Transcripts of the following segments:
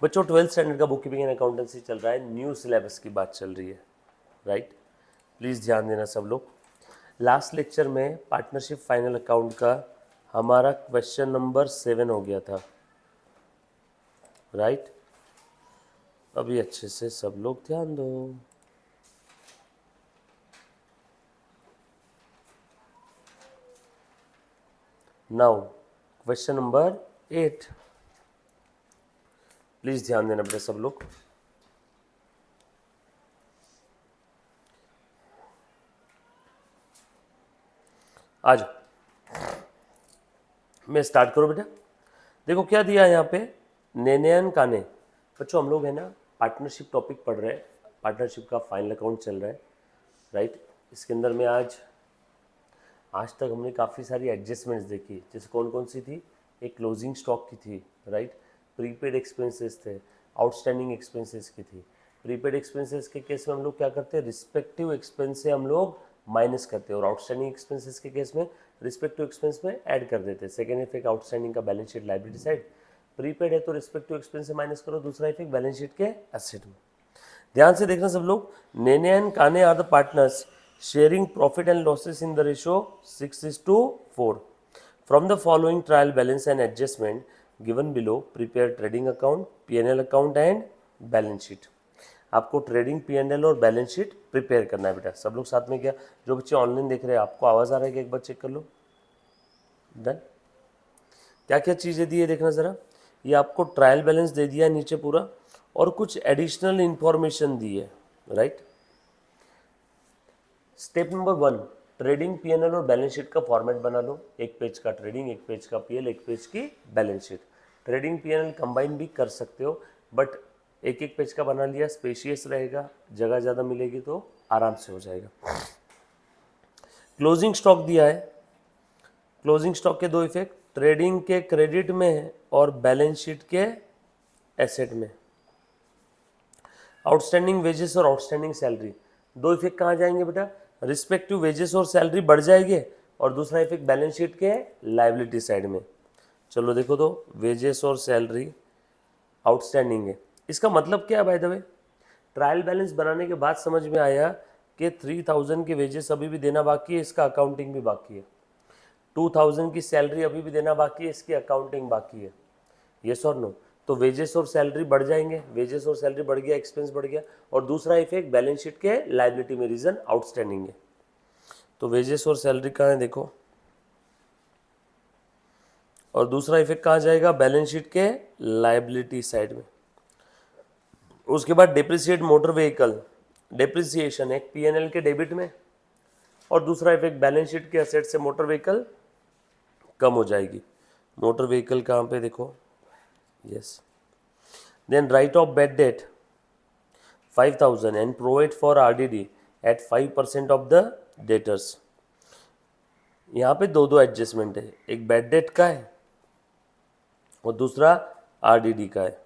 बच्चों 12th standard का book keeping and accountancy चल रहा है, न्यू सिलेबस की बात चल रही है, राइट। प्लीज़ ध्यान देना सब लोग। लास्ट लेक्चर में पार्टनरशिप फाइनल अकाउंट का हमारा क्वेश्चन नंबर 7 हो गया था, राइट। अभी अच्छे से सब लोग ध्यान दो। नाउ क्वेश्चन नंबर 8, प्लीज ध्यान देना बेटा सब लोग। आज मैं स्टार्ट करो बेटा। देखो क्या दिया है यहाँ पे, नेनयन काने। बच्चों हम लोग है ना पार्टनरशिप टॉपिक पढ़ रहे हैं, पार्टनरशिप का फाइनल अकाउंट चल रहा है, राइट। इसके अंदर में आज तक हमने काफ़ी सारी एडजस्टमेंट्स देखी, जैसे कौन कौन सी थी। एक क्लोजिंग स्टॉक की थी, राइट। प्रीपेड एक्सपेंसेस थे, आउटस्टैंडिंग एक्सपेंसेस की थी। प्रीपेड एक्सपेंसेस के केस में हम लोग क्या करते हैं, रिस्पेक्टिव एक्सपेंस से हम लोग माइनस करते हैं, और आउटस्टैंडिंग एक्सपेंसेस के केस में रिस्पेक्टिव एक्सपेंस में ऐड कर देते हैं। सेकेंड इफेक्ट आउटस्टैंडिंग का balance sheet liability side, prepaid है तो रिस्पेक्टिव एक्सपेंस से माइनस करो, दूसरा इफेक्ट बैलेंस शीट के एसेट में। ध्यान से देखना सब लोग। Nene and Kane are the partners sharing profit and losses in the ratio 6:4 from the following trial balance and adjustment given below, prepare trading account, PNL account and balance sheet. आपको trading PNL और balance sheet prepare करना है बेटा। सब लोग साथ में, क्या जो बच्चे ऑनलाइन देख रहे हैं आपको आवाज़ आ रहा है कि एक बार चेक कर लो। डन। क्या क्या चीज़ें दी है देखना ज़रा। ये आपको ट्रायल बैलेंस दे दिया है नीचे पूरा, और कुछ एडिशनल इंफॉर्मेशन दी है, right. Step number 1, trading PNL और बैलेंस शीट का फॉर्मेट बना लो। एक पेज का ट्रेडिंग, एक पेज का पीएल, एक पेज की balance sheet. Trading PNL combine भी कर सकते हो, बट एक एक पेज का बना लिया, स्पेशियस रहेगा, जगह ज़्यादा मिलेगी तो आराम से हो जाएगा। क्लोजिंग स्टॉक दिया है। क्लोजिंग स्टॉक के दो इफेक्ट, ट्रेडिंग के क्रेडिट में और बैलेंस शीट के एसेट में। आउटस्टैंडिंग वेजेस और आउटस्टैंडिंग सैलरी, दो इफेक्ट कहाँ जाएंगे बेटा, रिस्पेक्टिव वेजेस और सैलरी बढ़ जाएंगे, और दूसरा इफेक्ट बैलेंस शीट के लाइबिलिटी साइड में। चलो देखो तो, वेजेस और सैलरी आउटस्टैंडिंग है। इसका मतलब क्या है by the way, trial balance बनाने के बाद समझ में आया कि 3000 के वेजेस अभी भी देना बाकी है, इसका अकाउंटिंग भी बाकी है। 2000 की सैलरी अभी भी देना बाकी है, इसकी अकाउंटिंग बाकी है। यस और नो। तो वेजेस और सैलरी बढ़ जाएंगे, वेजेस और सैलरी बढ़ गया, एक्सपेंस बढ़ गया, और दूसरा इफेक्ट बैलेंस शीट के लाइबिलिटी में, रीजन आउटस्टैंडिंग है। तो वेजेस और सैलरी कहाँ है देखो, और दूसरा इफेक्ट कहाँ जाएगा, बैलेंस शीट के लाइबिलिटी साइड में। उसके बाद डिप्रिसिएट मोटर व्हीकल, डिप्रिसिएशन एक पीएनएल के डेबिट में, और दूसरा इफेक्ट बैलेंस शीट के एसेट से मोटर व्हीकल कम हो जाएगी। मोटर व्हीकल कहाँ पे देखो, yes. Then write off bad debt 5000 and provide for RDD at 5% of the debtors। यहाँ पे दो दो एडजस्टमेंट है, एक बैड डेट का है और दूसरा RDD का है।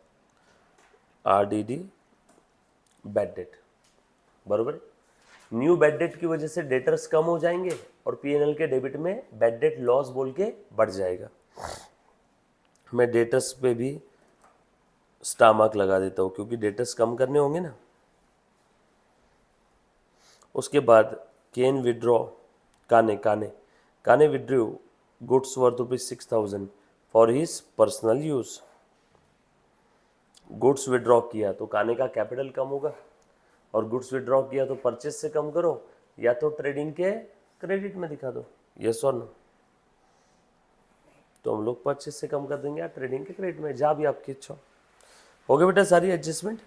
RDD बैड डेट, बरोबर। न्यू बैड डेट की वजह से डेटर्स कम हो जाएंगे, और पीएनएल के डेबिट में बैड डेट लॉस बोल के बढ़ जाएगा। मैं डेटर्स पे भी स्टार मार्क लगा देता हूँ, क्योंकि डेटर्स कम करने होंगे ना। उसके बाद कैन विड्रॉ, काने काने काने withdrew goods worth ₹6000 for his personal use. Goods withdraw किया तो काने का कैपिटल कम होगा, और गुड्स विड्रॉ किया तो परचेस से कम करो, या तो ट्रेडिंग के क्रेडिट में दिखा दो। यस और नो। तो हम लोग परचेस से कम कर देंगे या ट्रेडिंग के क्रेडिट में, जहाँ भी आपकी इच्छा हो गया बेटा सारी एडजस्टमेंट।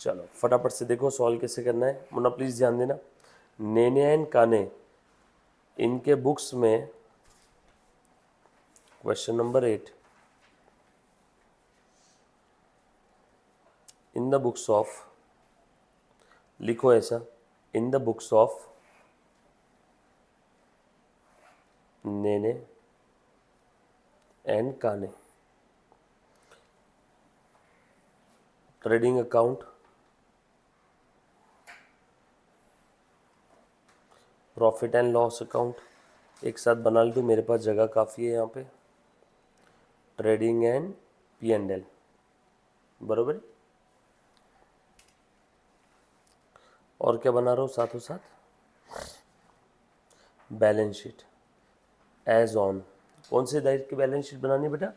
चलो फटाफट से देखो सॉल्व कैसे करना है। मुन्ना प्लीज़ ध्यान देना। नेने एंड काने, इनके बुक्स में question number 8, in the books of, लिखो ऐसा, in the books of Nene and Kane, trading account, profit and loss account एक साथ बना ली, मेरे पास जगह काफ़ी है यहाँ पे। Trading and P and L, बरोबर है। और क्या बना रहा हूँ साथों साथ, बैलेंस शीट एज ऑन। कौन से तारीख की बैलेंस शीट बनानी है बेटा,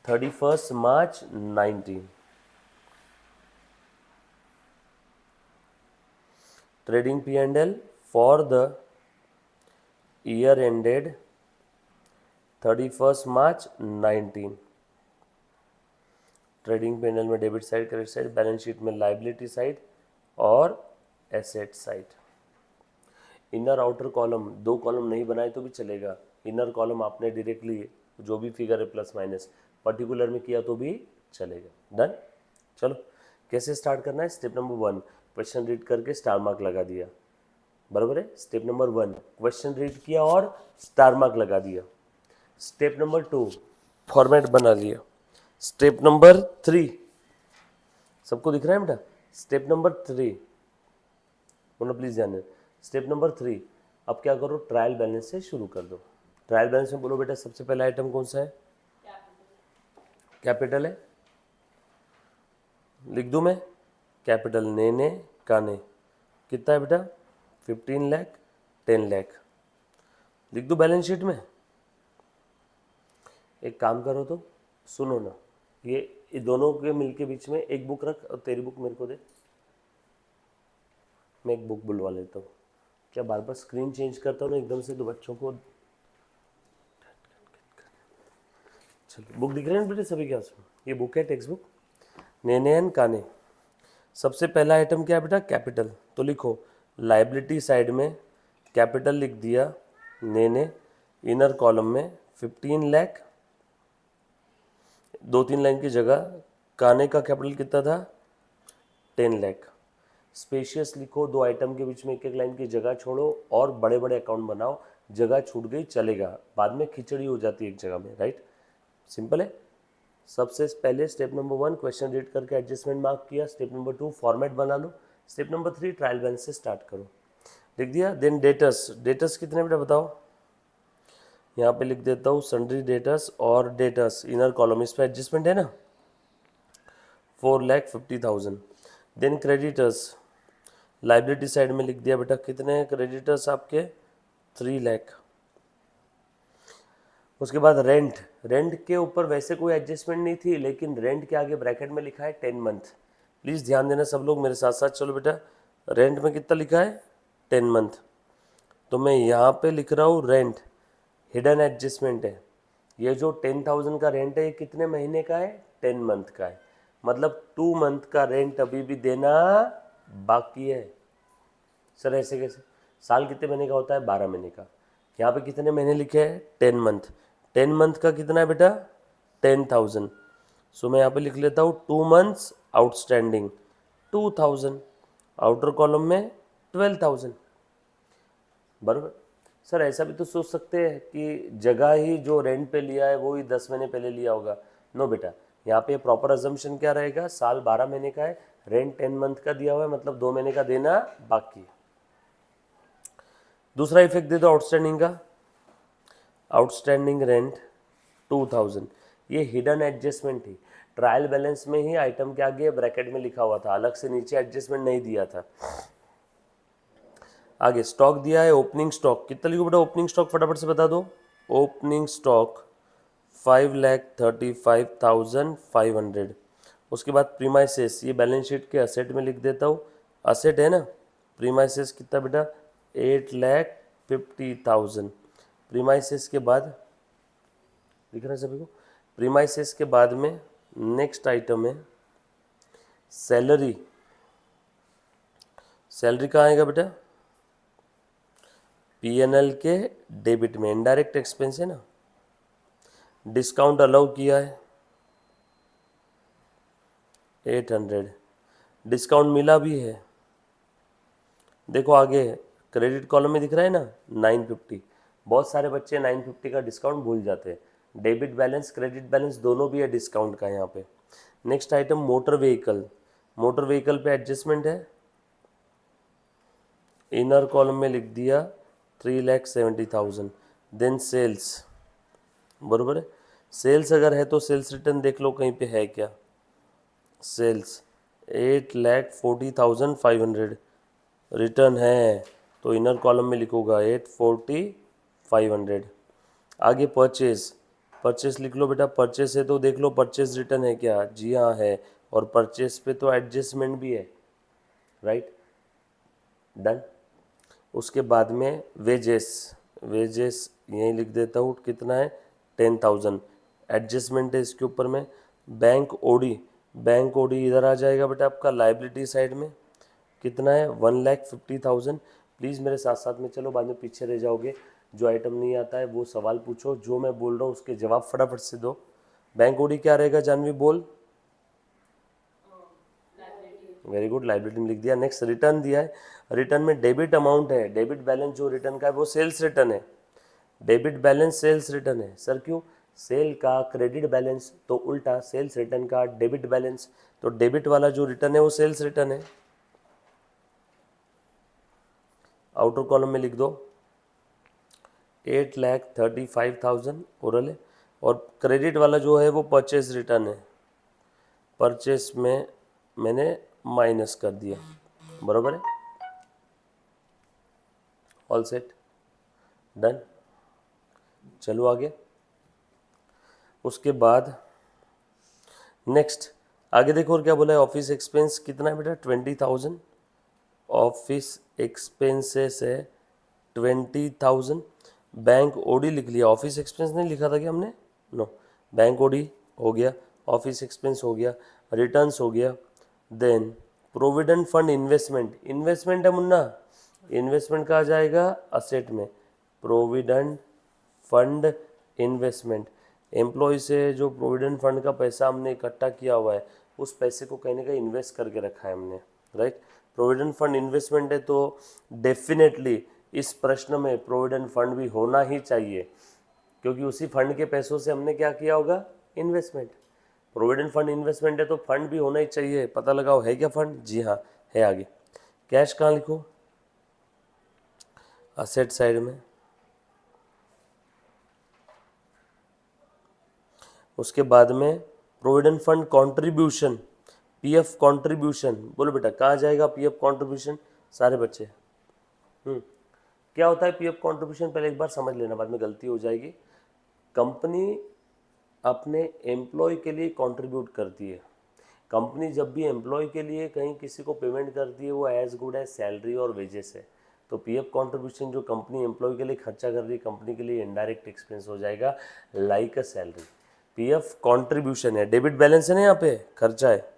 31 March 19। Trading P and L for the year ended 31 March 19। Trading panel में debit side, credit side, balance sheet में लाइबिलिटी साइड और asset side. Inner outer column, दो कॉलम नहीं बनाए तो भी चलेगा। इनर कॉलम आपने डायरेक्टली जो भी फिगर है प्लस माइनस पर्टिकुलर में किया तो भी चलेगा। डन। चलो कैसे स्टार्ट करना है, स्टेप नंबर 1 क्वेश्चन रीड करके स्टार मार्क लगा दिया, बराबर है। स्टेप नंबर 1 क्वेश्चन रीड किया और स्टार मार्क लगा दिया। स्टेप नंबर 2 फॉर्मेट बना लिया। स्टेप नंबर 3 सबको दिख रहा है बेटा, स्टेप नंबर 3 बोलो प्लीज ध्यान दें। स्टेप नंबर 3 अब क्या करो, ट्रायल बैलेंस से शुरू कर दो। ट्रायल बैलेंस में बोलो बेटा सबसे पहला आइटम कौन सा है, कैपिटल है, लिख दूं मैं, कैपिटल नेने काने कितना है बेटा 15 लाख 10 लाख, लिख दूं बैलेंस शीट में। एक काम करो तो सुनो ना, ये दोनों के मिलके बीच में एक बुक रख और तेरी बुक मेरे को दे, मैं एक बुक बुलवा लेता हूँ। क्या बार बार स्क्रीन चेंज करता हूँ ना एकदम से तो बच्चों को। चलो बुक दिख रहे हैं बेटे सभी के पास, ये बुक है टेक्स्ट बुक नेने एंड काने। सबसे पहला आइटम क्या है बेटा, कैपिटल। तो लिखो लाइबिलिटी साइड में कैपिटल लिख दिया नेने, इनर कॉलम में 15 लाख, 2-3 लाइन की जगह काने का कैपिटल कितना था 10 लाख। स्पेशियस लिखो, दो आइटम के बीच में एक एक लाइन की जगह छोड़ो और बड़े बड़े अकाउंट बनाओ, जगह छूट गई चलेगा, बाद में खिचड़ी हो जाती है एक जगह में, राइट। सिंपल है। सबसे पहले स्टेप नंबर 1 क्वेश्चन रीड करके एडजस्टमेंट मार्क किया। स्टेप नंबर 2 फॉर्मेट बना लो। स्टेप नंबर 3 ट्रायल बैलेंस से स्टार्ट करो, लिख दिया। देन डेटर्स, डेटर्स कितने बेटा बताओ, यहाँ पे लिख देता हूँ सन्ड्री डेटर्स और डेटर्स इनर कॉलम, इस पर एडजस्टमेंट है ना 4,50,000। देन क्रेडिटर्स, लाइबिलिटी साइड में लिख दिया बेटा कितने क्रेडिटर्स आपके 3 लाख। उसके बाद रेंट, रेंट के ऊपर वैसे कोई एडजस्टमेंट नहीं थी, लेकिन रेंट के आगे ब्रैकेट में लिखा है 10 मंथ। प्लीज़ ध्यान देना सब लोग मेरे साथ साथ चलो बेटा, रेंट में कितना लिखा है 10 मंथ, तो मैं यहाँ पे लिख रहा हूँ रेंट, हिडन एडजस्टमेंट है। ये जो 10,000 का रेंट है ये कितने महीने का है 10 मंथ का है, मतलब 2 मंथ का रेंट अभी भी देना बाकी है। सर ऐसे कैसे, साल कितने महीने का होता है 12 महीने का, यहाँ पे कितने महीने लिखे हैं 10 मंथ, 10 मंथ का कितना है बेटा 10,000। सो मैं यहाँ पे लिख लेता हूँ 2 मंथ्स आउटस्टैंडिंग 2,000, आउटर कॉलम में 12,000, बराबर। सर ऐसा भी तो सोच सकते हैं कि जगह ही जो रेंट पे लिया है वो ही 10 महीने पहले लिया होगा। नो बेटा, यहाँ पे प्रॉपर अजम्पशन क्या रहेगा, साल 12 महीने का है, रेंट 10 मंथ का दिया हुआ है, मतलब 2 महीने का देना बाकी है। दूसरा इफेक्ट दे दो आउटस्टैंडिंग का, आउटस्टैंडिंग रेंट 2,000, ये हिडन एडजस्टमेंट थी। ट्रायल बैलेंस में ही आइटम के आगे ब्रैकेट में लिखा हुआ था, अलग से नीचे एडजस्टमेंट नहीं दिया था। आगे स्टॉक दिया है, ओपनिंग स्टॉक कितना लिखो बेटा, ओपनिंग स्टॉक फटाफट से बता दो। Opening stock 5,35,500। उसके बाद प्रीमाइसेस, ये बैलेंस शीट के असेट में लिख देता हूँ, असेट है ना। प्रीमाइसेस कितना बेटा 8,50,000। प्रीमाइसेस के बाद दिख रहा है सभी को, प्रीमाइसेस के बाद में नेक्स्ट आइटम है सैलरी। सैलरी कहाँ आएगा बेटा, पीएनएल के डेबिट में, इनडायरेक्ट एक्सपेंस है ना। डिस्काउंट अलाउ किया है 800, डिस्काउंट मिला भी है, देखो आगे क्रेडिट कॉलम में दिख रहा है ना 950। बहुत सारे बच्चे 950 का डिस्काउंट भूल जाते हैं, डेबिट बैलेंस क्रेडिट बैलेंस दोनों भी है डिस्काउंट का यहाँ पे। Next item motor vehicle, motor vehicle पे एडजस्टमेंट है, इनर कॉलम में लिख दिया 3,70,000। देन सेल्स, बरोबर है, सेल्स अगर है तो सेल्स रिटर्न देख लो कहीं पे है क्या, सेल्स 8,40,500 रिटर्न है, तो इनर कॉलम में लिखूंगा 840,500। आगे परचेज, परचेस लिख लो बेटा, परचेस है तो देख लो परचेस रिटर्न है क्या, जी हाँ है, और परचेस पे तो एडजस्टमेंट भी है, राइट, डन। उसके बाद में वेजेस, वेजेस यहीं लिख देता हूँ, कितना है 10,000, एडजस्टमेंट है इसके ऊपर में। बैंक ओडी, बैंक ओडी इधर आ जाएगा बेटा आपका लाइबिलिटी साइड में, कितना है 1,50,000। प्लीज़ मेरे साथ साथ में चलो, बाद में पीछे रह जाओगे। जो आइटम नहीं आता है वो सवाल पूछो, जो मैं बोल रहा हूँ उसके जवाब फटाफट से दो। बैंक ओडी क्या रहेगा जानवी, बोल। वेरी गुड, लाइबिलिटी में लिख दिया। नेक्स्ट रिटर्न दिया है, रिटर्न में डेबिट अमाउंट है, डेबिट बैलेंस जो रिटर्न का है वो सेल्स रिटर्न है, डेबिट बैलेंस सेल्स रिटर्न है। सर क्यों, सेल का क्रेडिट बैलेंस तो उल्टा, सेल्स रिटर्न का डेबिट बैलेंस, तो डेबिट वाला जो रिटर्न है वो सेल्स रिटर्न है। आउटर कॉलम में लिख दो 8,35,000 ओरल है, और क्रेडिट वाला जो है वो परचेज रिटर्न है, परचेस में मैंने माइनस कर दिया, बराबर है, ऑल सेट, डन। चलो आगे, उसके बाद नेक्स्ट आगे देखो, और क्या बोला है, ऑफिस एक्सपेंस कितना है बेटा 20,000, ऑफिस एक्सपेंसेस है 20,000। बैंक ओडी लिख लिया, ऑफिस एक्सपेंस नहीं लिखा था कि हमने, नो, बैंक ओडी हो गया, ऑफिस एक्सपेंस हो गया, रिटर्न्स हो गया। Then provident fund investment, investment है मुन्ना, इन्वेस्टमेंट कहा जाएगा असेट में, प्रोविडेंट फंड इन्वेस्टमेंट, एम्प्लॉय से जो प्रोविडेंट फंड का पैसा हमने इकट्ठा किया हुआ है उस पैसे को कहीं ना कहीं इन्वेस्ट करके रखा है हमने, राइट। प्रोविडेंट फंड इन्वेस्टमेंट है तो डेफिनेटली इस प्रश्न में प्रोविडेंट फंड भी होना ही चाहिए, क्योंकि उसी फंड के पैसों से हमने क्या किया होगा, इन्वेस्टमेंट। प्रोविडेंट फंड इन्वेस्टमेंट है तो फंड भी होना ही चाहिए, पता लगाओ है क्या फंड, जी हाँ है। आगे कैश कहाँ लिखो, असेट साइड में। उसके बाद में provident fund contribution, PF contribution, बोलो बेटा कहाँ जाएगा पीएफ कंट्रीब्यूशन, सारे बच्चे। क्या होता है पीएफ कंट्रीब्यूशन, पहले एक बार समझ लेना, बाद में गलती हो जाएगी। कंपनी अपने एम्प्लॉय के लिए कंट्रीब्यूट करती है, कंपनी जब भी एम्प्लॉय के लिए कहीं किसी को पेमेंट करती है वो एज गुड एज सैलरी और वेजेस है। तो पीएफ कंट्रीब्यूशन जो कंपनी एम्प्लॉय के लिए खर्चा कर रही है, कंपनी के लिए इनडायरेक्ट एक्सपेंस हो जाएगा, like a salary. PF contribution है, डेबिट बैलेंस है ना, यहाँ पे खर्चा है,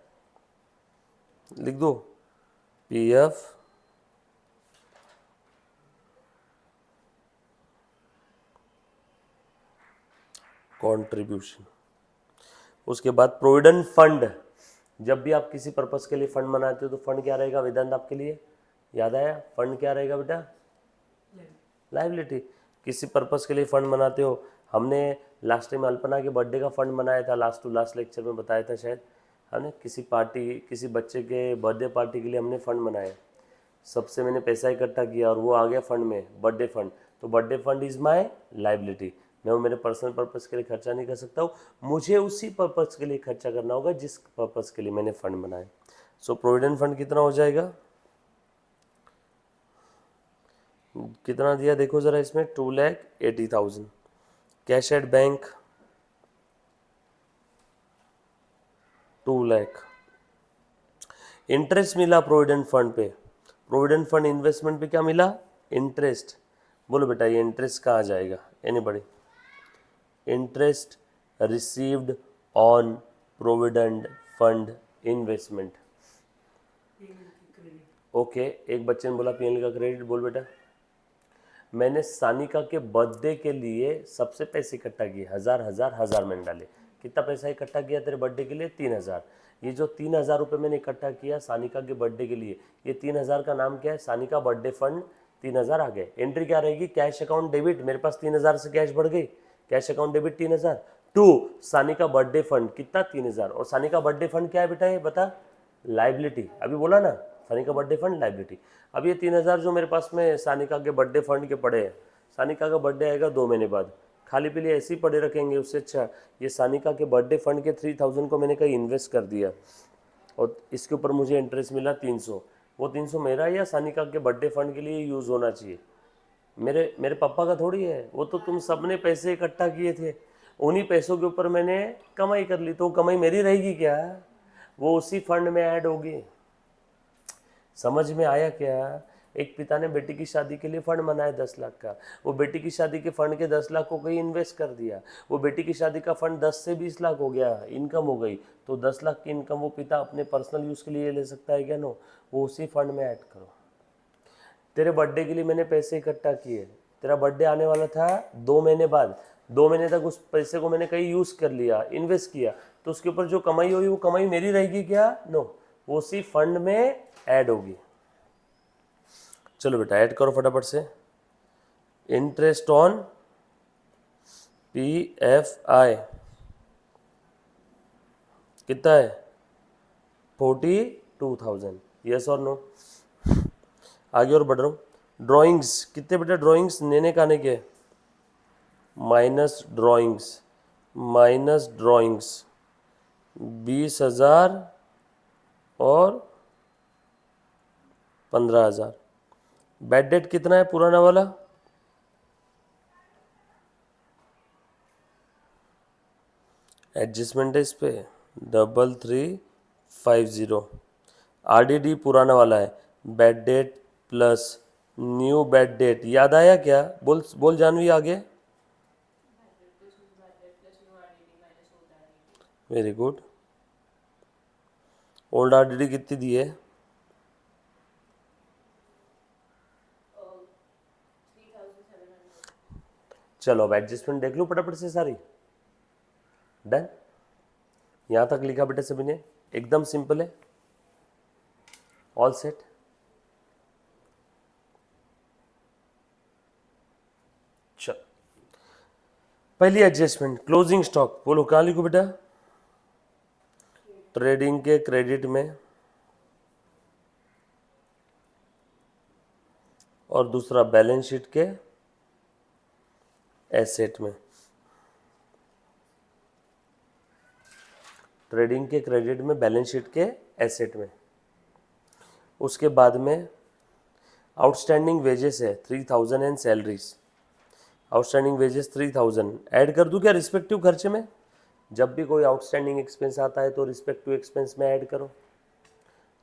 लिख दो पीएफ कंट्रीब्यूशन। उसके बाद प्रोविडेंट फंड, जब भी आप किसी पर्पस के लिए फंड बनाते हो तो फंड क्या रहेगा वेदांत आपके लिए, याद आया, फंड क्या रहेगा बेटा, लाइबिलिटी। किसी पर्पस के लिए फंड बनाते हो, हमने लास्ट टाइम अल्पना के बर्थडे का फंड बनाया था, लास्ट टू लास्ट लेक्चर में बताया था शायद, हमने किसी पार्टी, किसी बच्चे के बर्थडे पार्टी के लिए हमने फंड बनाया, सबसे मैंने पैसा इकट्ठा किया और वो आ गया फंड में, बर्थडे फंड। तो birthday fund is my liability, मैं वो मेरे पर्सनल पर्पस के लिए खर्चा नहीं कर सकता हूँ, मुझे उसी पर्पस के लिए खर्चा करना होगा जिस पर्पस के लिए मैंने फंड बनाया। सो प्रोविडेंट फंड कितना हो जाएगा, कितना दिया देखो जरा इसमें, 2,80,000। Cash at bank 2 lakh. Interest मिला प्रोविडेंट फंड पे, प्रोविडेंट फंड इन्वेस्टमेंट पे क्या मिला, इंटरेस्ट। बोलो बेटा ये इंटरेस्ट कहाँ जाएगा, anybody, interest received on provident fund investment. Okay, एक बच्चे ने बोला पीएनएल का क्रेडिट, बोल बेटा। मैंने सानिका के बर्थडे के लिए सबसे पैसे इकट्ठा किए, हजार मैंने डाले। कितना पैसा इकट्ठा किया तेरे बर्थडे के लिए, 3,000। ये जो 3,000 रुपये मैंने इकट्ठा किया सानिका के बर्थडे के लिए, ये 3,000 का नाम क्या है, सानिका बर्थडे फंड 3,000 आ गए। एंट्री क्या रहेगी, कैश अकाउंट डेबिट, मेरे पास 3,000 से कैश बढ़ गई, cash account debit 3,000 to Sanika birthday fund कितना 3,000। और सानिका बर्थडे फंड क्या है बेटा, ये बता, लाइबिलिटी, अभी बोला ना, सानिका बर्थडे फंड लाइबिलिटी। अब ये 3,000 जो मेरे पास में सानिका के बर्थडे फंड के पड़े हैं, सानिका का बर्थडे आएगा 2 महीने बाद, खाली पीली ऐसे ही पड़े रखेंगे, उससे अच्छा ये सानिका के बर्थडे फंड के 3,000 को मैंने कहीं इन्वेस्ट कर दिया, और इसके ऊपर मुझे इंटरेस्ट मिला 300। वो 300 मेरा या सानिका के बर्थडे फंड के लिए यूज़ होना चाहिए? मेरे मेरे पापा का थोड़ी है, वो तो तुम सबने पैसे इकट्ठा किए थे, उन्हीं पैसों के ऊपर मैंने कमाई कर ली, तो कमाई मेरी रहेगी क्या? वो उसी फंड में ऐड होगी। समझ में आया क्या? एक पिता ने बेटी की शादी के लिए फंड बनाया 10 लाख का, वो बेटी की शादी के फंड के 10 लाख को कहीं इन्वेस्ट कर दिया, वो बेटी की शादी का फंड 10 से 20 लाख हो गया, इनकम हो गई, तो 10 लाख की इनकम वो पिता अपने पर्सनल यूज़ के लिए ले सकता है क्या? नो, वो उसी फंड में ऐड करो। तेरे बर्थडे के लिए मैंने पैसे इकट्ठा किए, तेरा बर्थडे आने वाला था 2 महीने बाद, 2 महीने तक उस पैसे को मैंने कहीं यूज़ कर लिया, इन्वेस्ट किया, तो उसके ऊपर जो कमाई हुई वो कमाई मेरी रहेगी क्या? नो, वो उसी फंड में ऐड होगी। चलो बेटा ऐड करो फटाफट से। इंटरेस्ट ऑन PFI कितना है? 42,000। यस और नो? आगे और बढ़ रहा हूँ। ड्राइंग्स कितने बेटा? ड्राइंग्स नेने काने के माइनस ड्राइंग्स 20,000 और 15,000। बैड डेट कितना है पुराना वाला? एडजस्टमेंट है इस पे 3350। RDD पुराना वाला है, bad debt plus new bad debt, याद आया क्या? बोल बोल जानवी आगे। Very good. ओल्ड RDD कितनी दी है? चलो अब एडजस्टमेंट देख लो फटाफट से सारी। डन? यहां तक लिखा बेटे सभी ने? एकदम सिंपल है, ऑल सेट। चल पहली एडजस्टमेंट क्लोजिंग स्टॉक, बोलो कहां लिखो बेटा? ट्रेडिंग के क्रेडिट में, और दूसरा बैलेंस शीट के एसेट में। ट्रेडिंग के क्रेडिट में, बैलेंस शीट के एसेट में। उसके बाद में आउटस्टैंडिंग वेजेस है 3,000 and salaries. Outstanding wages 3,000 add कर दूं क्या रिस्पेक्टिव खर्चे में? जब भी कोई आउटस्टैंडिंग एक्सपेंस आता है तो रिस्पेक्टिव एक्सपेंस में ऐड करो।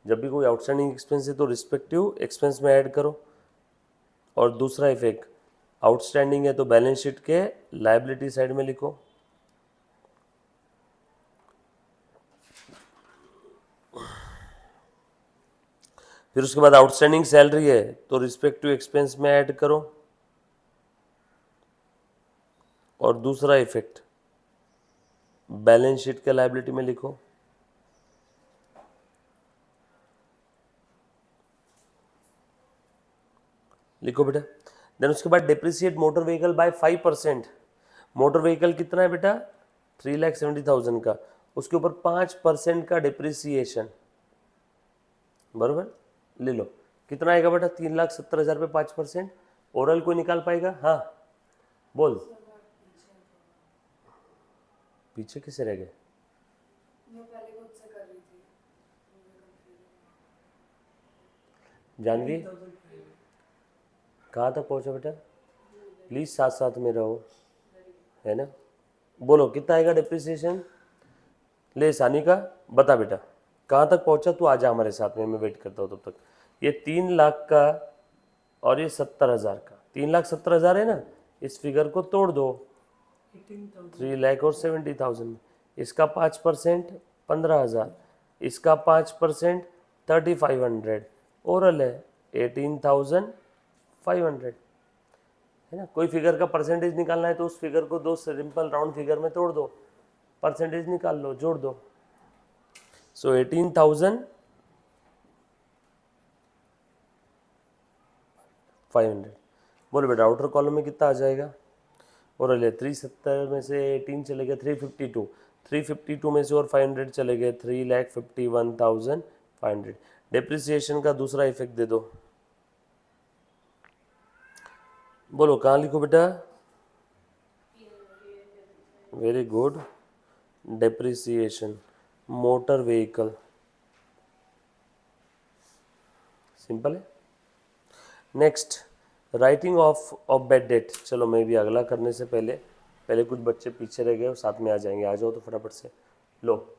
जब भी कोई आउटस्टैंडिंग एक्सपेंस है तो रिस्पेक्टिव एक्सपेंस में ऐड करो। और दूसरा इफेक्ट, आउटस्टैंडिंग है तो बैलेंस शीट के लायबिलिटी साइड में लिखो। फिर उसके बाद आउटस्टैंडिंग सैलरी है तो रिस्पेक्टिव एक्सपेंस में ऐड करो। और दूसरा इफेक्ट, बैलेंस शीट के लायबिलिटी में लिखो। लिखो बेटा। देन उसके बाद depreciate motor vehicle by 5%। Motor vehicle कितना है बेटा? 3,70,000 का, उसके ऊपर 5% का डिप्रिसिएशन, बरोबर? ले लो। कितना आएगा बेटा? 3,70,000 पे 5%। ओरल कोई निकाल पाएगा? हाँ बोल। पीछे किसे रह गए? जानवी कहाँ तक पहुँचा बेटा? प्लीज़ साथ साथ में रहो, है ना? बोलो कितना आएगा डिप्रिसिएशन? ले सानिका बता बेटा, कहाँ तक पहुँचा? तू आजा हमारे साथ में, मैं वेट करता हूँ तब तक। ये 3,00,000 का और ये 70,000 का, 3,70,000 है ना, इस फिगर को तोड़ दो 3,00,000 और 70,000। इसका 5% 15,000, इसका 5% 3,500, ओरल है 18,500, है ना? कोई फिगर का परसेंटेज निकालना है तो उस फिगर को दो सिंपल राउंड फिगर में तोड़ दो, परसेंटेज निकाल लो, जोड़ दो। सो 18,500। बोलो बेटा आउटर कॉलम में कितना आ जाएगा? और ले 370 में से 18 चले गए 352, 352 में से और 500 चले गए 3,51,500। डिप्रिसिएशन का दूसरा इफेक्ट दे दो। बोलो कहाँ लिखो बेटा? Very good. Depreciation motor vehicle simple है। Next, writing off bad debt. चलो मैं भी अगला करने से पहले पहले कुछ बच्चे पीछे रह गए और साथ में आ जाएंगे, आ जाओ तो फटाफट से लो।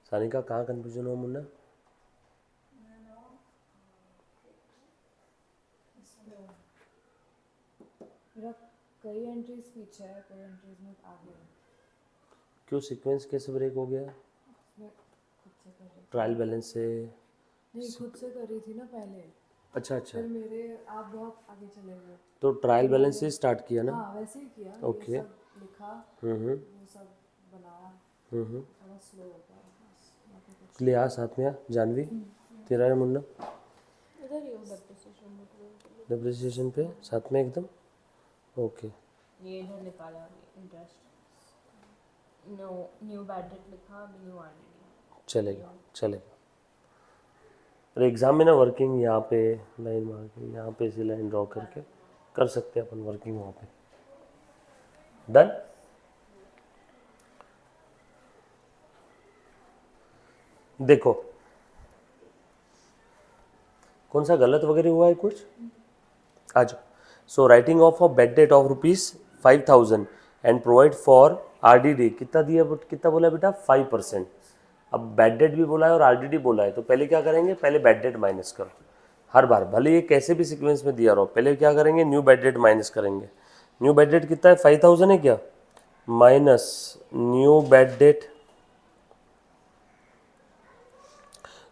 सानिका कहाँ कंफ्यूजन हो मुन्ना? मेरा कई एंट्रीज पीछे है, कई एंट्रीज में आगे है। क्यों सीक्वेंस कैसे ब्रेक हो गया? मैं खुद से कर रही ट्रायल बैलेंस से? नहीं, खुद से कर रही थी ना पहले, अच्छा अच्छा, फिर मेरे आप बहुत आगे चले गए। तो ट्रायल बैलेंस से स्टार्ट किया ना? हाँ वैसे ही किया, ओके। ये सब लिखा, वो सब बनाया, थोड़ा स्लो होता है बस, बाकी कुछ ले आ साथ में आ। जानवी तेरा है मुन्ना? इधर ही हूँ डेप्रिसिएशन में। डिप्रिसिएशन पे साथ में एकदम ओके। ये इधर निकाला इंटरेस्ट, नो न्यू बैडेट लिखा, न्यू आरडीडी चलेगा चलेगा। और एग्ज़ाम में ना वर्किंग यहाँ पे लाइन मार्किंग, यहाँ पे ऐसी लाइन ड्रॉ करके कर सकते हैं अपन वर्किंग वहाँ पे। डन। देखो कौन सा गलत वगैरह हुआ है कुछ? आज so writing of a bed date of ₹5000 and provide for RDD. कितना दिया, कितना बोला बेटा? 5%। अब बेड डेट भी बोला है और आरडीडी बोला है, तो पहले क्या करेंगे? पहले बेड डेट माइनस करो। हर बार भले ये कैसे भी सीक्वेंस में दिया रहो, पहले क्या करेंगे? न्यू बेड डेट माइनस करेंगे। न्यू बेड डेट कितना है? 5000 है क्या? Minus new bad date.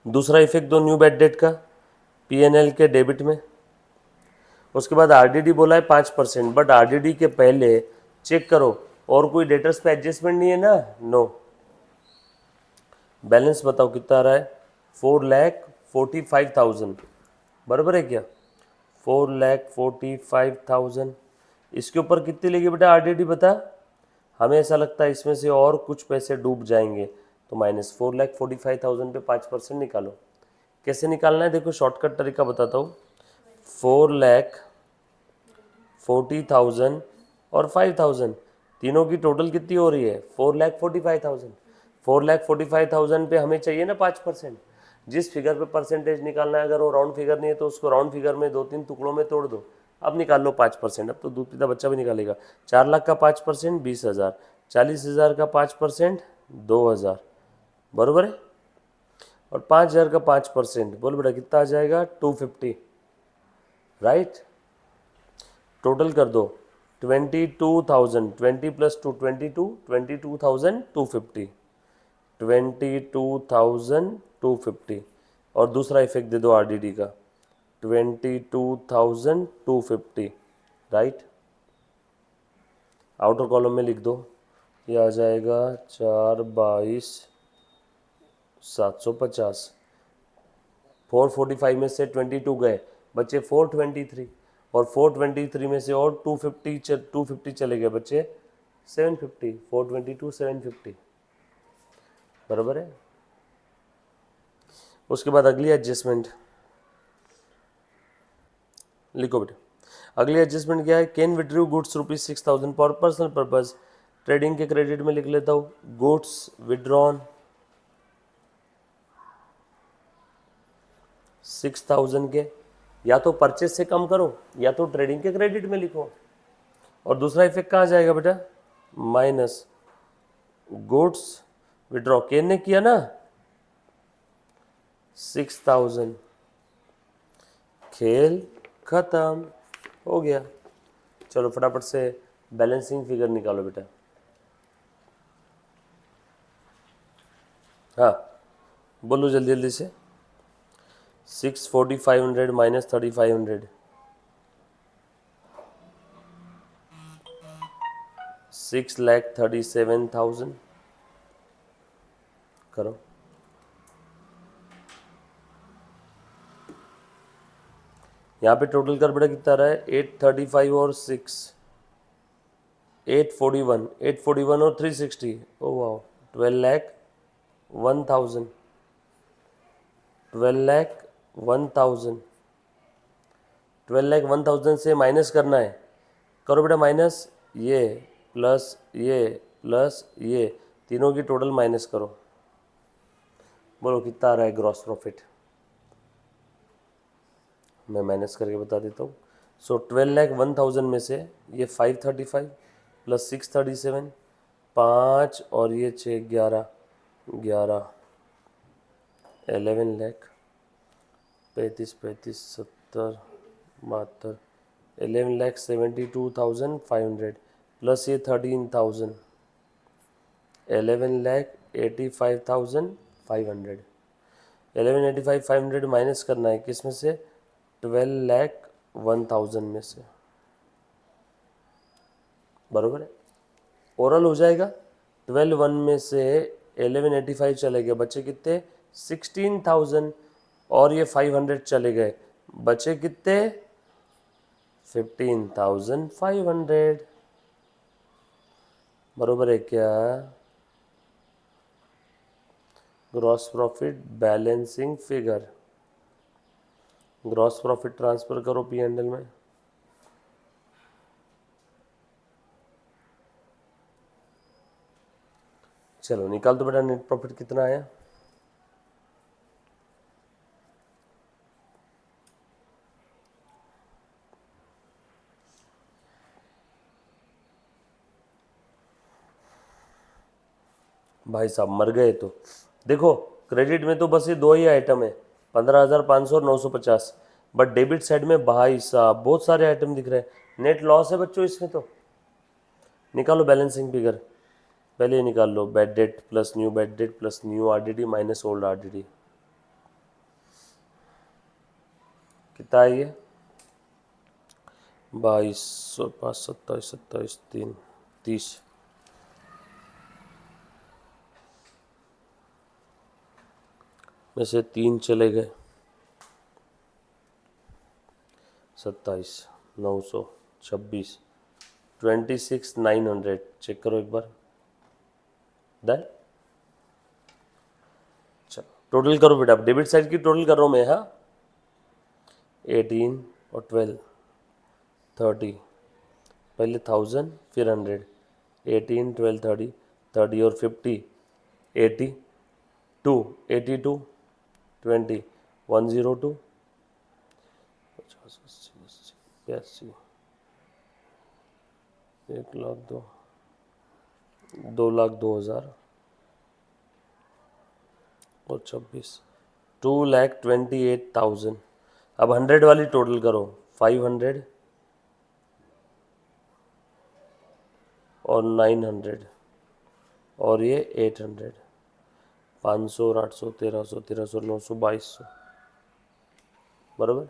दूसरा इफेक्ट दो न्यू बेड डेट का पीएनएल के डेबिट में। उसके बाद आरडीडी बोला है 5%, बट आरडीडी के पहले चेक करो और कोई डेटर्स पे एडजस्टमेंट नहीं है ना? नो। बैलेंस बताओ कितना आ रहा है? 4,45,000 बराबर है क्या? 4,45,000। इसके ऊपर कितनी लेगी बेटा आरडीडी बता? हमें ऐसा लगता है इसमें से और कुछ पैसे डूब जाएंगे, तो माइनस 4,45,000 पे 5% निकालो। कैसे निकालना है देखो, शॉर्टकट तरीका बताता हूँ। 4,40,000 और 5,000 तीनों की टोटल कितनी हो रही है? 4,45,000। 4,45,000 पे हमें चाहिए ना 5%। जिस फिगर पे परसेंटेज निकालना है, अगर वो राउंड फिगर नहीं है तो उसको राउंड फिगर में 2-3 टुकड़ों में तोड़ दो। अब निकाल लो 5%। अब तो दूध पीता बच्चा भी निकालेगा। 4 लाख का 5% 20,000, 40,000 का 5% 2,000 बराबर है। और 5,000 का 5% बोल बेटा कितना आ जाएगा? 250 राइट। टोटल कर दो 22,000, 20 + 2 22, 22,250, 22,250। और दूसरा इफेक्ट दे दो आरडीडी का 22,250 राइट। आउटर कॉलम में लिख दो, ये आ जाएगा 4,22,750। 445 में से 22 गए, बच्चे 423, और 423 में से और 250 चले गए, बच्चे 750। 422 750 बराबर है। उसके बाद अगली एडजस्टमेंट लिखो बेटा। अगली एडजस्टमेंट क्या है? Can withdrew goods ₹6,000 for personal purpose. Trading के क्रेडिट में लिख लेता हूँ, गुड्स विड्रॉन 6,000 के, या तो परचेज से कम करो या तो ट्रेडिंग के क्रेडिट में लिखो। और दूसरा इफेक्ट कहाँ जाएगा बेटा? माइनस गुड्स विड्रॉ, केन ने किया ना 6,000। खेल खत्म हो गया। चलो फटाफट से बैलेंसिंग फिगर निकालो बेटा। हाँ बोलो जल्दी जल्दी से। 640,500 माइनस 3,500 6,37,000 करो। यहाँ पे टोटल कर बेटा कितना रहा है? 835 और 6 841 और 360। ओ वाह 12 लाख 1000, 12,01,000, 12,01,000 से माइनस करना है, करो बेटा माइनस, ये प्लस ये तीनों की टोटल माइनस करो, बोलो कितना आ रहा है ग्रॉस प्रॉफिट। मैं माइनस करके बता देता हूँ। सो 12,01,000 में से ये 535 प्लस 637, 5 और ये 6, 11, 11 लाख, 35, 70, 72, 11,72,500 प्लस ये 13,000, 11,85,500, 11,85,500 माइनस करना है किस में से, 12,01,000 में से, बरोबर है। ओरल हो जाएगा, 12,1 में से 11,85 चले गए, बचे कितने, 16,000 और ये 500 चले गए, बचे कितने, 15,500, बरोबर है क्या। Gross profit balancing figure, gross profit transfer करो पी एंडल में, चलो निकाल दो बेटा नेट प्रॉफिट कितना आया। भाई साहब मर गए। तो देखो क्रेडिट में तो बस ये दो ही आइटम है, 15,500 और 950, बट डेबिट साइड में भाई साहब बहुत सारे आइटम दिख रहे हैं। नेट लॉस है बच्चों इसमें, तो निकालो बैलेंसिंग फिगर, पहले ये निकाल लो, bad debt plus new RDD minus old RDD, कितना है ये, 22, 5, 27, 27, 3, 30, में से 3 चले गए, 27, 926, 26,900, चेक करो एक बार, डन। चलो टोटल करो बेटा, डेबिट साइड की टोटल कर रहा हूँ मैं, हाँ 18 और 12, 30, पहले 1000 फिर 100, 18, 12, 30, 30 और 50, 82, 82, 20, 102, 50, 80, 80, 1,02,000, 2,02,000 और 26, 2,28,000। अब 100 वाली टोटल करो, 500 और 900 और ये 800, 500 और 800, 1300, 1300, 900, 2200, बराबर।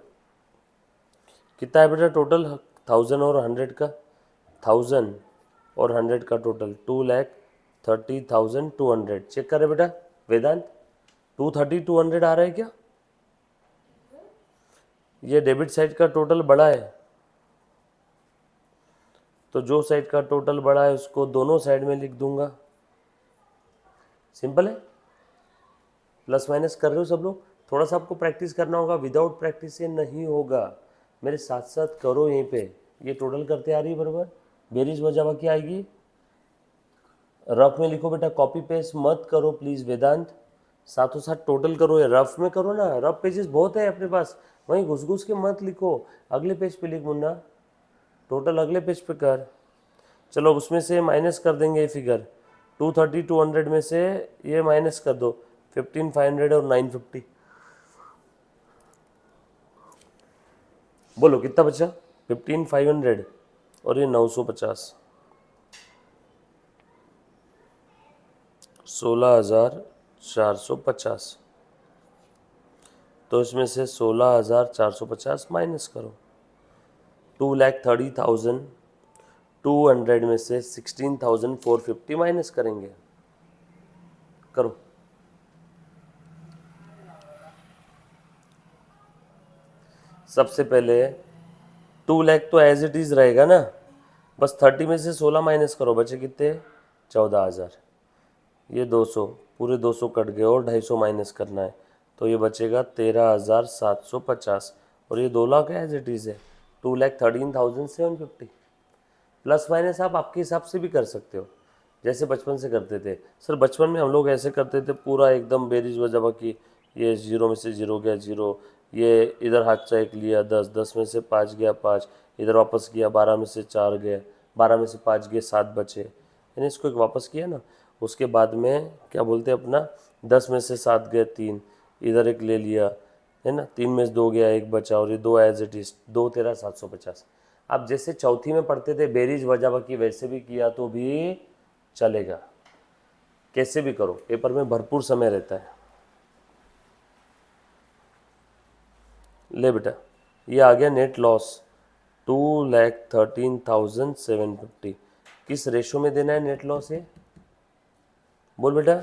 कितना है बेटा टोटल, 1000 और 100 का, 1000 और 100 का टोटल 2,30,200। चेक करे बेटा वेदांत, 230,200 आ रहा है क्या, ये डेबिट साइड का टोटल बड़ा है, तो जो साइड का टोटल बड़ा है उसको दोनों साइड में लिख दूंगा, सिंपल है। प्लस माइनस कर रहे हो सब लोग, थोड़ा सा आपको प्रैक्टिस करना होगा, विदाउट प्रैक्टिस ये नहीं होगा, मेरे साथ साथ करो यहीं पे, ये टोटल करते आ रही है बराबर, बेरीज वजह क्या आएगी, रफ में लिखो बेटा, कॉपी पेस्ट मत करो प्लीज़ वेदांत, साथों साथ टोटल करो, ये रफ में करो ना, रफ पेजेस बहुत है अपने पास, वहीं घुस घुस के मत लिखो, अगले पेज पे लिख मुन्ना, टोटल अगले पेज पे कर। चलो उसमें से माइनस कर देंगे ये फिगर, 230,200 में से ये माइनस कर दो, 15,500 और 950, बोलो कितना बचा, 15,500 और ये 950, 16,450, तो इसमें से 16,450 माइनस करो, 2,30,200 में से 16,450 माइनस करेंगे, करो। सबसे पहले 2 लाख तो एज इट इज़ रहेगा ना, बस 30 में से 16 माइनस करो, बचे कितने, 14,000, ये 200, पूरे 200 कट गए और 250 माइनस करना है, तो ये बचेगा 13,750 और ये 2 लाख है एज इट इज़ है, 2,13,750। प्लस माइनस आप आपके हिसाब से भी कर सकते हो, जैसे बचपन से करते थे। सर बचपन में हम लोग ऐसे करते थे पूरा एकदम बेरीज वजह की, ये 0 में से 0 गया 0, ये इधर हाथ से 1 लिया 10, 10 में से 5 गया 5, इधर वापस किया 12 में से 4 गए, 12 में से 5 गए 7 बचे, यानी इसको एक वापस किया ना। उसके बाद में क्या बोलते हैं अपना 10 में से 7 गए 3, इधर 1 ले लिया है ना, 3 में से 2 गया 1 बचा और ये 2 एज इट इज 2,13,750। आप जैसे चौथी में पढ़ते थे बेरीज वजावा की, वैसे भी किया तो भी चलेगा, कैसे भी करो, पेपर में भरपूर समय रहता है। ले बेटा, ये आ गया नेट लॉस 2,13,750। किस रेशो में देना है नेट लॉस है, बोल बेटा।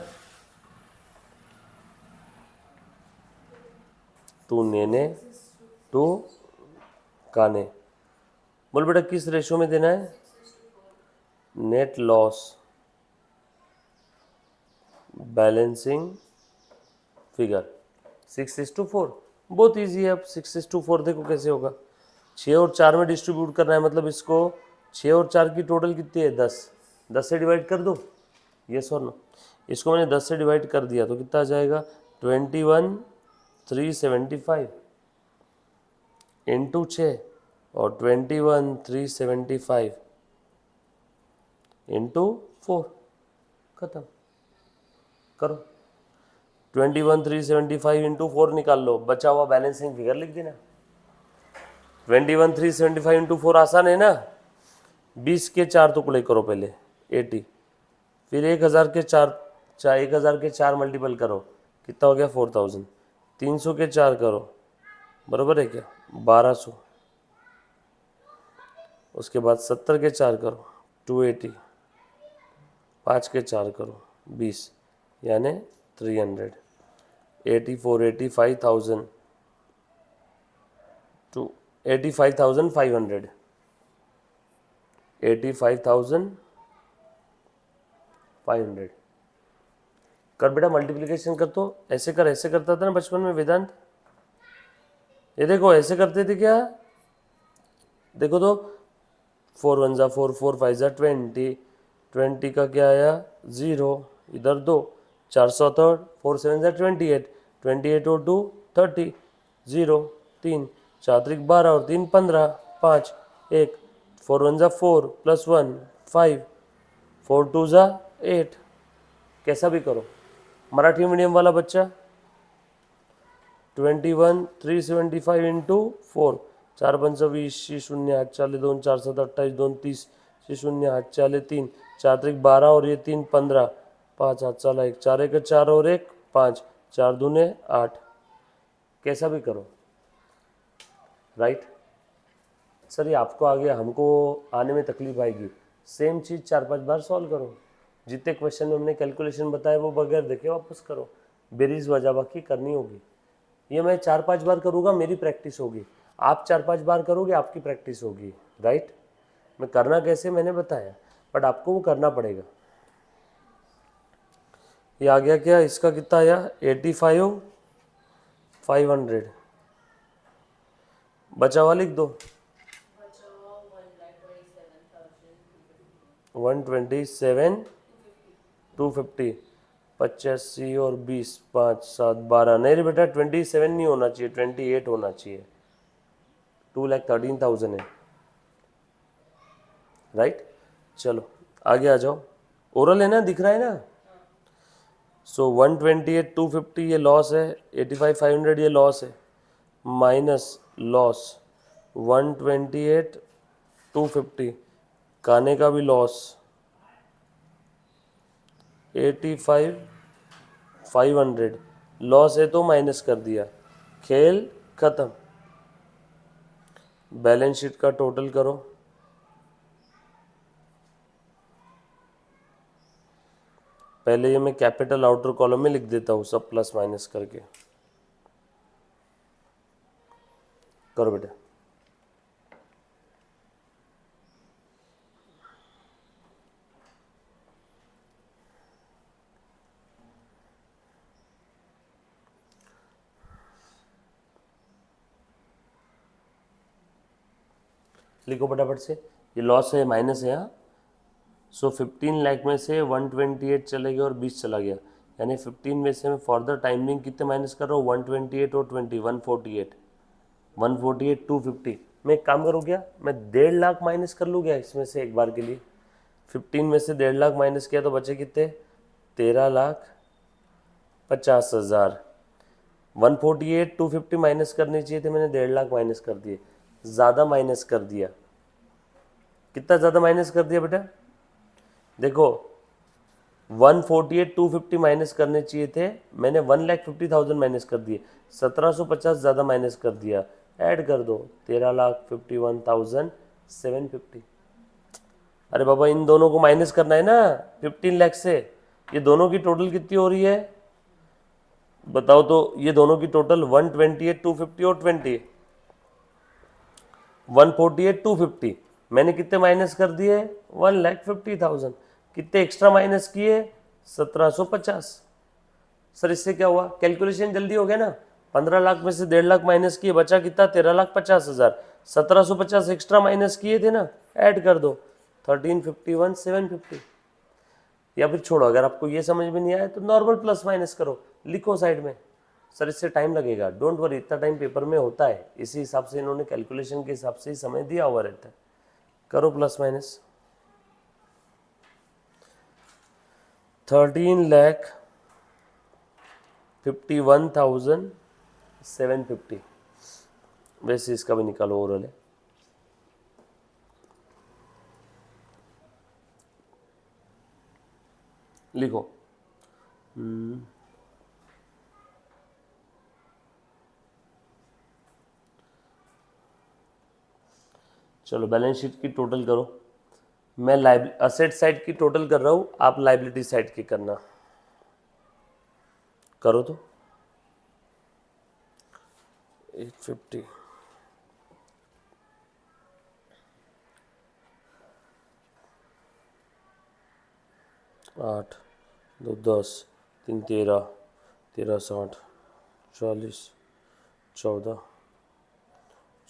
टू नेने टू काने, बोल बेटा किस रेशो में देना है नेट लॉस बैलेंसिंग फिगर 6:4। बहुत इजी है। अब 6:4 देखो कैसे होगा, 6 और 4 में डिस्ट्रीब्यूट करना है, मतलब इसको 6 और 4 की टोटल कितनी है 10, 10 से डिवाइड कर दो, यस और नो। इसको मैंने 10 से डिवाइड कर दिया तो कितना आ जाएगा 21,375 इंटू 6 और 21,375 इंटू 4, खत्म करो। 21,375 इंटू 4 निकाल लो, बचा हुआ बैलेंसिंग फिगर लिख देना। 21,375 इंटू 4 आसान है ना। 20 के 4 टुकड़े करो पहले 80, फिर 1,000 के 4, 1,000 के 4 मल्टीपल करो, कितना हो गया 4,000। 300 के 4 करो, बराबर है क्या 1,200। उसके बाद 70 के 4 करो 280, 5 के 4 करो 20, यानी 300। 84, 85,000 टू 85,500, 85,500 कर बेटा। मल्टीप्लिकेशन कर, तो ऐसे कर, ऐसे करता था ना बचपन में वेदांत, ये देखो ऐसे करते थे क्या, देखो तो 4 1 जा 4, 4 5 जा 20, 20 का क्या आया 0, इधर 2, 400, 4 7 जा 28, 28 और 2 30, 0 3, 4 3 12 और 3 15, 5 1, 4 1 जा 4 प्लस 1 5, 4 2 जा 8। कैसा भी करो। मराठी मीडियम वाला बच्चा 21,375 इंटू 4, 4 5 20, 0 8 4 2 4 7 28 2 30, 0 8 4 3, 4 3 12 और ये 3 15, 5 8 4 1, 4 1 4 और 1 5, 4 दूने 8। कैसा भी करो, राइट। सर ये आपको आ गया, हमको आने में तकलीफ आएगी। सेम चीज़ 4-5 बार सॉल्व करो, जितने क्वेश्चन में हमने कैलकुलेशन बताया वो बगैर देखे वापस करो। बेरीज वजाबाकी करनी होगी, ये मैं 4-5 बार करूँगा, मेरी प्रैक्टिस होगी। आप 4-5 बार करोगे, आपकी प्रैक्टिस होगी, राइट। मैं करना कैसे मैंने बताया, बट आपको वो करना पड़ेगा। ये आ गया क्या, इसका कितना आया 85,500, बचा हुआ लिख दो 127,250, 85 और 20 5 7 12, नहीं रे बेटा 27 नहीं होना चाहिए, 28 होना चाहिए। 2,13,000 है, राइट। चलो आगे आ जाओ, ओरल है ना, दिख रहा है ना। सो 128,250 ये लॉस है, 85,500 ये लॉस है, माइनस लॉस 128,250, खाने का भी लॉस 85,500, लॉस है तो माइनस कर दिया, खेल खत्म। बैलेंस शीट का टोटल करो, पहले ये मैं कैपिटल आउटर कॉलम में लिख देता हूँ सब प्लस माइनस करके, करो बेटा। लिखो फटाफट से, ये लॉस है माइनस है यहाँ। सो 15 लाख में से 128 चले गया और 20 चला गया, यानी 15 में से मैं फॉर द टाइमिंग कितने माइनस कर रहा हूँ, 128 और 20, 148, 148 250। मैं एक काम करूँ क्या, मैं 1.5 लाख माइनस कर लूँ क्या इसमें से एक बार के लिए। 15 में से 1.5 लाख माइनस किया तो बचे कितने, 13,50,000। 148 250 माइनस करने चाहिए थे, मैंने 1.5 लाख माइनस कर दिए, ज़्यादा माइनस कर दिया। कितना ज़्यादा माइनस कर दिया बेटा, देखो 148 250 माइनस करने चाहिए थे, मैंने 1,50,000 माइनस कर दिए, 1750 ज़्यादा माइनस कर दिया। ऐड कर दो, 13,51,750। अरे बाबा इन दोनों को माइनस करना है ना 15 लाख से, ये दोनों की टोटल कितनी हो रही है बताओ तो, ये दोनों की टोटल 128 250 और 20, 148 250, मैंने कितने माइनस कर दिए 1,50,000, कितने एक्स्ट्रा माइनस किए 1750। सर इससे क्या हुआ, कैलकुलेशन जल्दी हो गया ना, 15 लाख में से 1.5 लाख माइनस किए, बचा कितना 13,50,000, 1750 एक्स्ट्रा माइनस किए थे ना, ऐड कर दो 13,51,750। या फिर छोड़ो, अगर आपको ये समझ में नहीं आया तो नॉर्मल प्लस माइनस करो, लिखो साइड में। सर इससे टाइम लगेगा, डोंट वरी, इतना टाइम पेपर में होता है, इसी हिसाब से इन्होंने कैलकुलेशन के हिसाब से ही समय दिया हुआ रहता है। करो प्लस माइनस। 13,51,750, वैसे इसका भी निकालो ओवरऑल है। लिखो चलो बैलेंस शीट की टोटल करो, मैं असेट साइड की टोटल कर रहा हूँ, आप लाइबिलिटी साइड की करना, करो तो 850, 8 2 10 3 13 13 60 40 14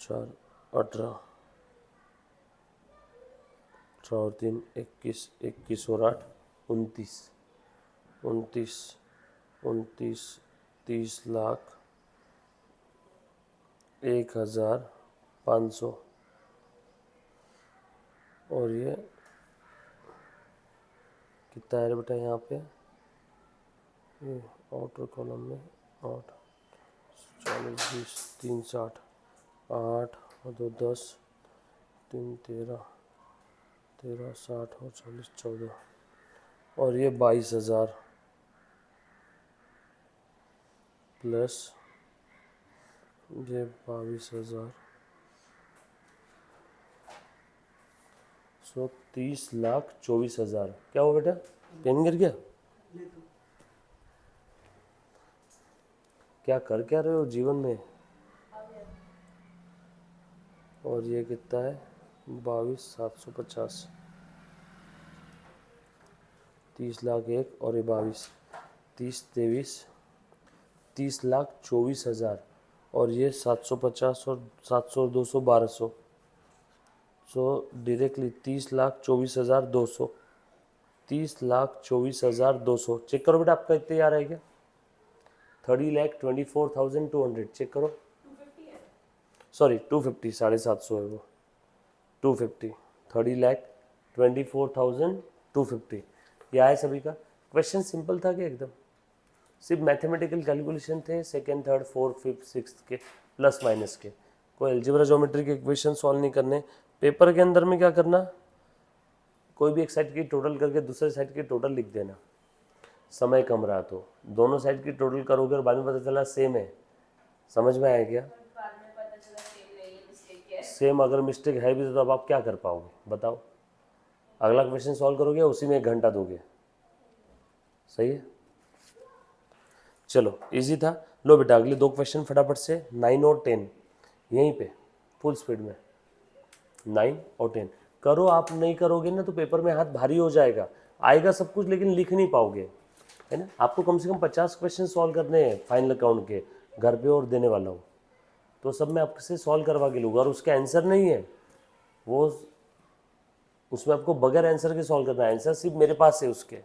4 18 4 3 21 21 और 8 29 29 29 30,01,500, और ये कितना है बेटा यहाँ पे, ये आउटर कॉलम में 8 40 20 3 60 8 और 2 10 3 13 13 60 और 40 14, और ये 22,000 प्लस ये 22,000, सो 30,24,000। क्या हुआ बेटा, पेन गिर गया, क्या कर क्या रहे हो जीवन में। और ये कितना है 22,750, 30 लाख एक और ये 22, 30 23 30,24,000, और ये 750 और 700 और 200 1200, सो डायरेक्टली 30,24,200, 30,24,200। चेक करो बेटा आपका इतना आ रहा है क्या, 30,24,200, चेक करो, सॉरी 250, 750 है वो, 250, 30,24,250, ये आया सभी का। क्वेश्चन सिंपल था कि एकदम सिर्फ मैथमेटिकल कैलकुलेशन थे, second third fourth fifth sixth के प्लस माइनस के, कोई अलजेब्रा ज्योमेट्री के इक्वेशन सॉल्व नहीं करने। पेपर के अंदर में क्या करना, कोई भी एक साइड की टोटल करके दूसरे साइड की टोटल लिख देना, समय कम रहा तो दोनों साइड की टोटल करोगे और बाद में पता चला सेम है, समझ में आया क्या, सेम अगर मिस्टेक है भी तो अब आप क्या कर पाओगे बताओ, अगला क्वेश्चन सॉल्व करोगे उसी में 1 घंटा दोगे, सही है। चलो इजी था, लो बेटा अगले 2 क्वेश्चन फटाफट से, 9 और 10 यहीं पे फुल स्पीड में, 9 और 10 करो। आप नहीं करोगे ना तो पेपर में हाथ भारी हो जाएगा, आएगा सब कुछ लेकिन लिख नहीं पाओगे, है ना। आपको कम से कम 50 क्वेश्चन सॉल्व करने हैं फाइनल अकाउंट के, घर पे और देने वाला हूँ, तो सब मैं आपसे सॉल्व करवा के लूँगा, और उसके आंसर नहीं है वो उसमें आपको बगैर आंसर के सॉल्व करना है, आंसर सिर्फ मेरे पास है उसके।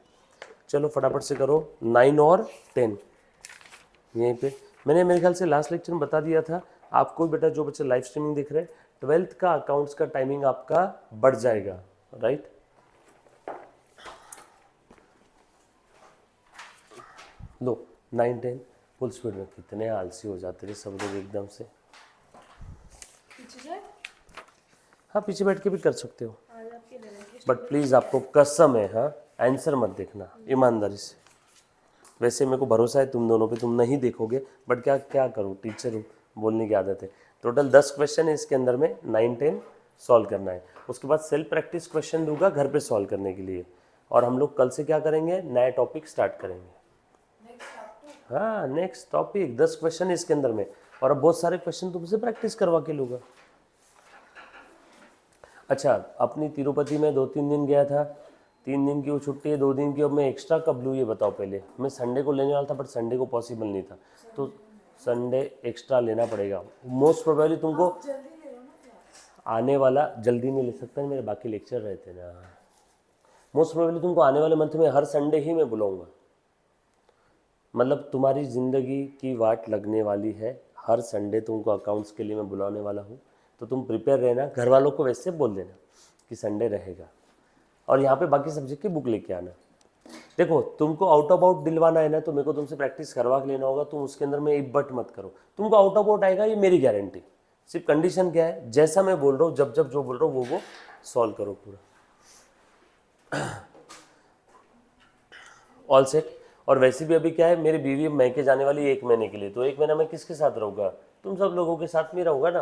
चलो फटाफट से करो 9 और 10 यहीं पे। मैंने मेरे ख्याल से लास्ट लेक्चर में बता दिया था आपको बेटा, जो बच्चे लाइव स्ट्रीमिंग देख रहे हैं 12th का अकाउंट्स का टाइमिंग आपका बढ़ जाएगा, राइट। लो 9 10 फुल स्पीड में। कितने आलसी हो जाते थे सब लोग एकदम से। पीछे से हाँ पीछे बैठ के भी कर सकते हो, आज आपके 11 के बट प्लीज़ आपको कसम है, हाँ आंसर मत देखना ईमानदारी से। वैसे मेरे को भरोसा है तुम दोनों पे, तुम नहीं देखोगे, बट क्या क्या करूँ, टीचर हूँ, बोलने की आदत है। टोटल 10 क्वेश्चन है इसके अंदर में, 9 10 सॉल्व करना है। उसके बाद सेल्फ प्रैक्टिस क्वेश्चन दूंगा घर पे सॉल्व करने के लिए। और हम लोग कल से क्या करेंगे, नया टॉपिक स्टार्ट करेंगे। हाँ नेक्स्ट टॉपिक 10 क्वेश्चन है इसके अंदर में, और अब बहुत सारे क्वेश्चन तुमसे प्रैक्टिस करवा के लूँगा। अच्छा, अपनी तिरुपति में 2-3 दिन गया था, 3 दिन की वो छुट्टी है, 2 दिन की, अब मैं एक्स्ट्रा कब लूँ ये बताओ पहले। मैं संडे को लेने वाला था बट संडे को पॉसिबल नहीं था, तो संडे एक्स्ट्रा लेना पड़ेगा। मोस्ट प्रोबेबली तुमको आने वाला, जल्दी नहीं ले सकता, मेरे बाकी लेक्चर रहते ना। मोस्ट प्रोबेबली तुमको आने वाले मंथ में हर संडे ही मैं बुलाऊंगा। मतलब तुम्हारी ज़िंदगी की वाट लगने वाली है, हर संडे तुमको अकाउंट्स के लिए मैं बुलाने वाला हूँ, तो तुम प्रिपेयर रहना। घर वालों को वैसे बोल देना कि संडे रहेगा, और यहाँ पे बाकी सब्जेक्ट की बुक लेके आना। देखो तुमको आउट ऑफ आउट दिलवाना है ना, तो मेरे को तुमसे प्रैक्टिस करवा के लेना होगा। तुम उसके अंदर में एक बट मत करो, तुमको आउट ऑफ आउट आएगा ये मेरी गारंटी। सिर्फ कंडीशन क्या है, जैसा मैं बोल रहा हूँ, जब जब जो बोल रहा हूँ वो सॉल्व करो पूरा। All set. और वैसे भी अभी क्या है, मेरी बीवी मैके जाने वाली 1 महीने के लिए, तो 1 महीना मैं किसके साथ रहूँगा, तुम सब लोगों के साथ में रहूँगा ना।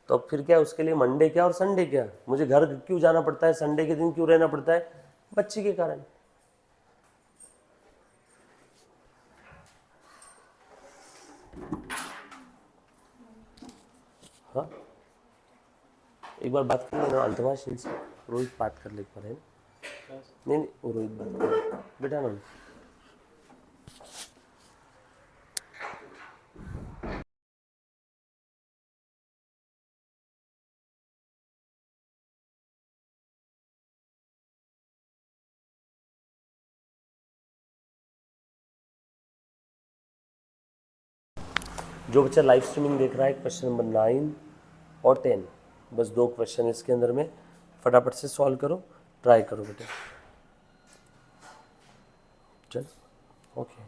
तो अब फिर क्या, उसके लिए मंडे क्या और संडे क्या, मुझे घर क्यों जाना पड़ता है, संडे के दिन क्यों रहना पड़ता है, बच्ची के कारण। हाँ एक बार बात कर लेना अल्तमाश इनसे, रोहित बात कर ले एक बार, है ना। नहीं नहीं वो रोहित बात कर बेटा ना। जो बच्चा लाइव स्ट्रीमिंग देख रहा है, क्वेश्चन नंबर 9 और 10, बस 2 क्वेश्चन इसके अंदर में, फटाफट से सॉल्व करो, ट्राई करो बेटा। चल ओके।